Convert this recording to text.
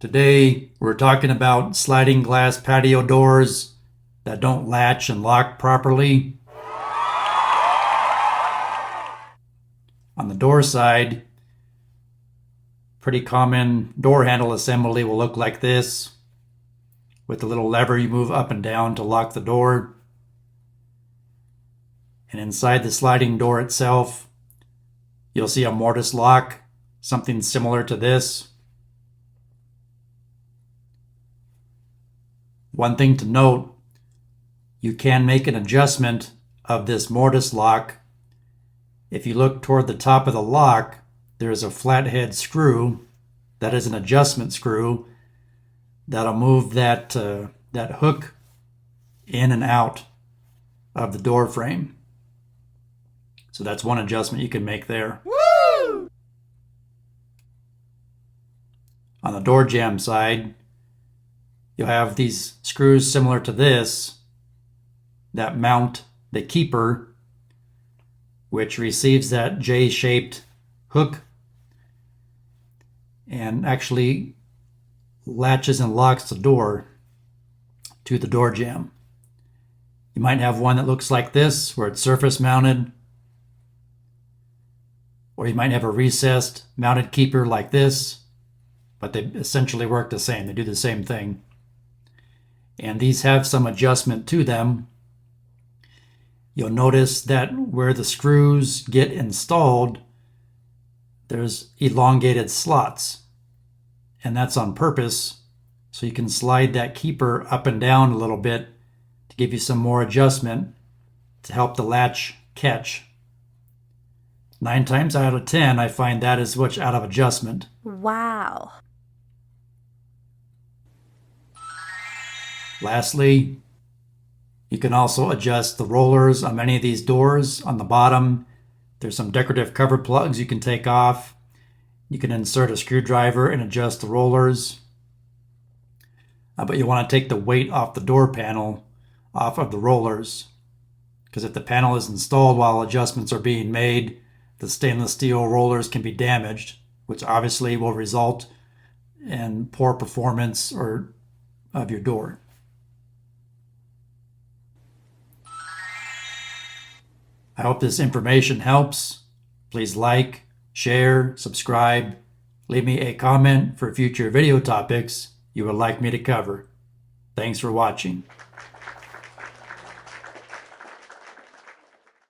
Today we're talking about sliding glass patio doors that don't latch and lock properly. On the door side, pretty common door handle assembly will look like this, with the little lever you move up and down to lock the door. And inside the sliding door itself, you'll see a mortise lock, something similar to this. One thing to note, you can make an adjustment of this mortise lock. If you look toward the top of the lock, there is a flathead screw that is an adjustment screw that'll move that hook in and out of the door frame. So that's one adjustment you can make there. Woo! On the door jamb side, you'll have these screws similar to this that mount the keeper, which receives that J-shaped hook and actually latches and locks the door to the door jamb. You might have one that looks like this, where it's surface mounted, or you might have a recessed mounted keeper like this, but they essentially work the same. They do the same thing. And these have some adjustment to them. You'll notice that where the screws get installed, there's elongated slots. And that's on purpose, so you can slide that keeper up and down a little bit to give you some more adjustment to help the latch catch. 9 times out of 10, I find that is what's out of adjustment. Wow. Lastly, you can also adjust the rollers on many of these doors. On the bottom, there's some decorative cover plugs you can take off. You can insert a screwdriver and adjust the rollers. But you want to take the weight off the door panel off of the rollers, because if the panel is installed while adjustments are being made, the stainless steel rollers can be damaged, which obviously will result in poor performance of your door. I hope this information helps. Please like, share, subscribe, leave me a comment for future video topics you would like me to cover. Thanks for watching.